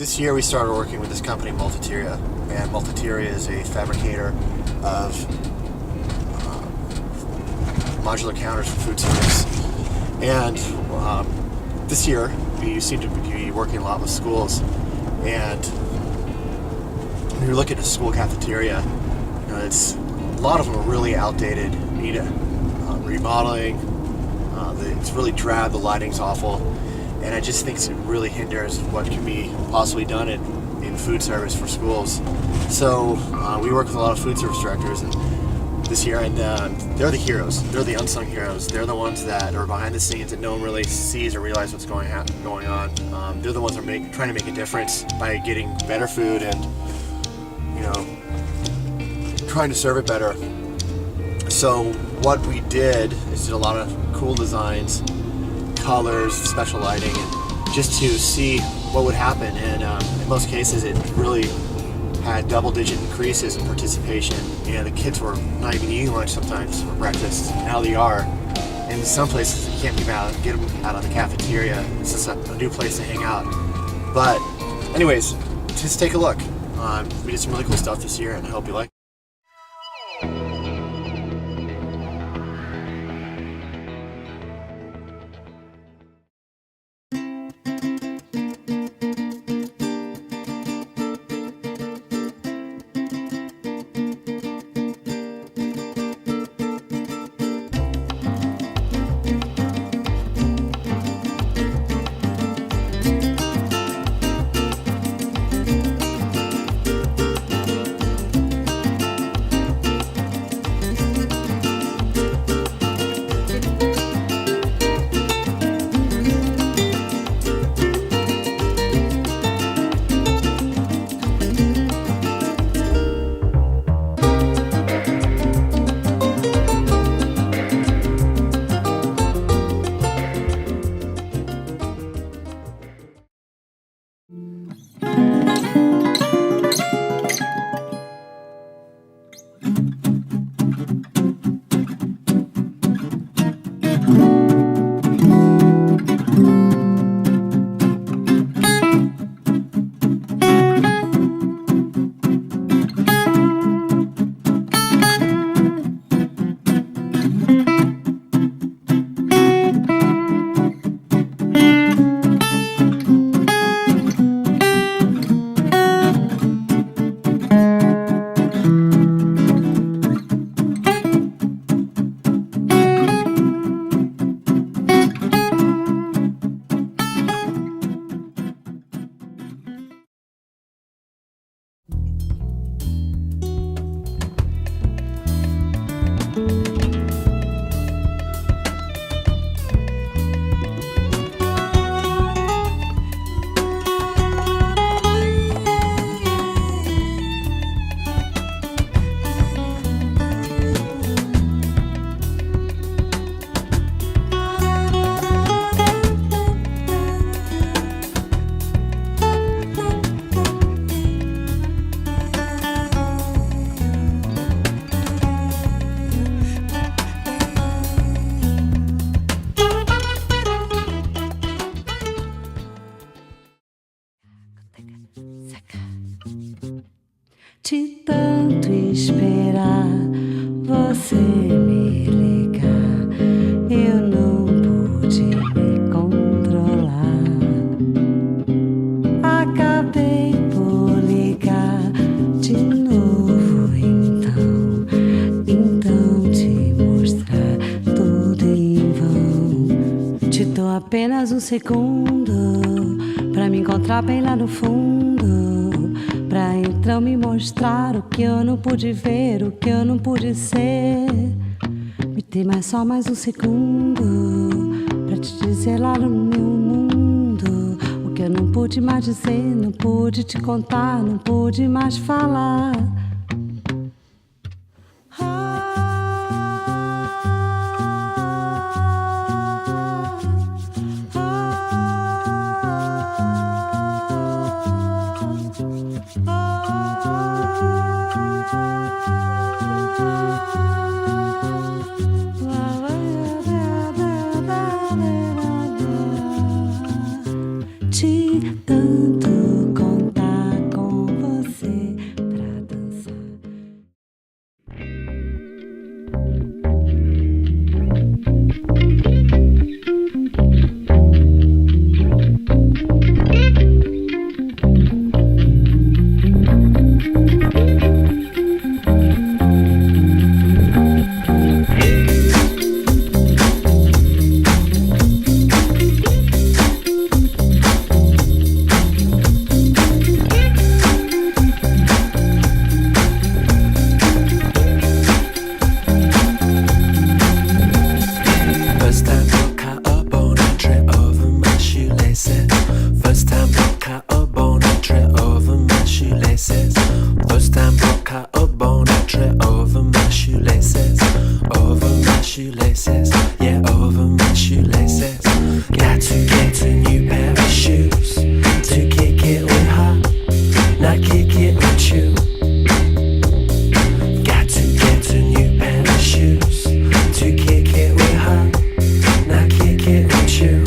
This year we started working with this company, Multiteria, and Multiteria is a fabricator of modular counters for food service. And this year we seem to be working a lot with schools, and when you look at a school cafeteria, it's a lot of them are really outdated, need remodeling. It's really drab, the lighting's awful, and I just think it really hinders what can be possibly done in food service for schools. So we work with a lot of food service directors this year, and they're the heroes. They're the unsung heroes. They're the ones that are behind the scenes that no one really sees or realizes what's going on. They're the ones that are trying to make a difference by getting better food and trying to serve it better. So what we did is did a lot of cool designs, colors, special lighting, and just to see what would happen. And in most cases, it really had double-digit increases in participation. And the kids were not even eating lunch sometimes for breakfast. Now they are. In some places, you can't get them out of the cafeteria. It's just a new place to hang out. But anyways, just take a look. We did some really cool stuff this year, and I hope you like it. De tanto esperar você me ligar, eu não pude me controlar. Acabei por ligar de novo, então te mostrar tudo em vão. Te dou apenas um segundo pra me encontrar bem lá no fundo, pra então me mostrar o que eu não pude ver, o que eu não pude ser. Me dê só mais um segundo pra te dizer lá no meu mundo o que eu não pude mais dizer, não pude te contar, não pude mais falar. De tanto shoelaces, yeah, over my shoelaces. Got to get a new pair of shoes to kick it with her, not kick it with you. Got to get a new pair of shoes to kick it with her, not kick it with you.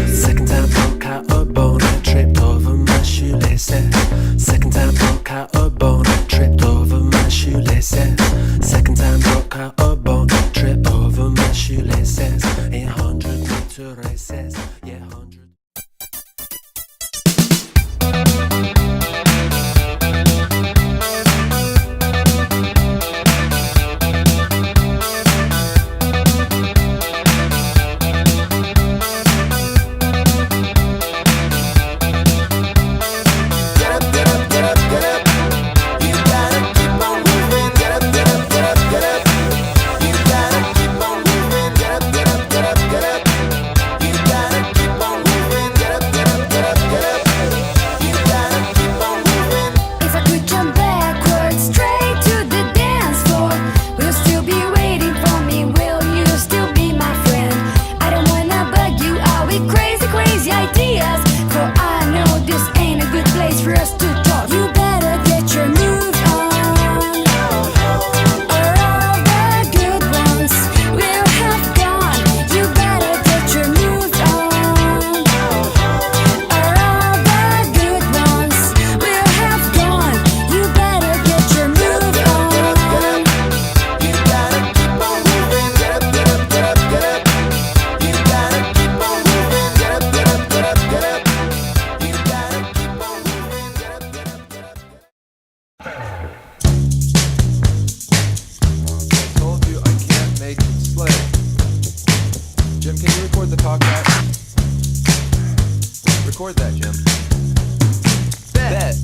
Second time broke out a bone, I tripped over my shoelaces. Second time broke out a bone, I tripped over my shoelaces. Second time broke out a bone, I tripped over my shoelaces. 100-meter races, yeah, 100. Record that, Jim. Bet.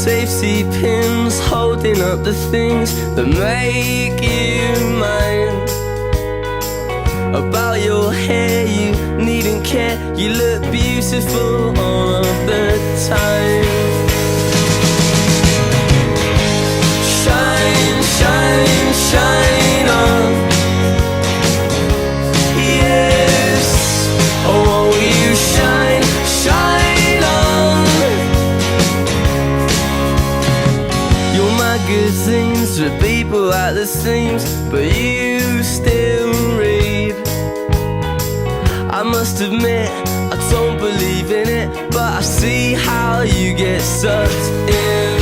Safety pins holding up the things that make you mine. About your hair, you needn't care. You look beautiful all of the time. Shine, shine, shine on. at the seams, but you still read. I must admit, I don't believe in it, but I see how you get sucked in.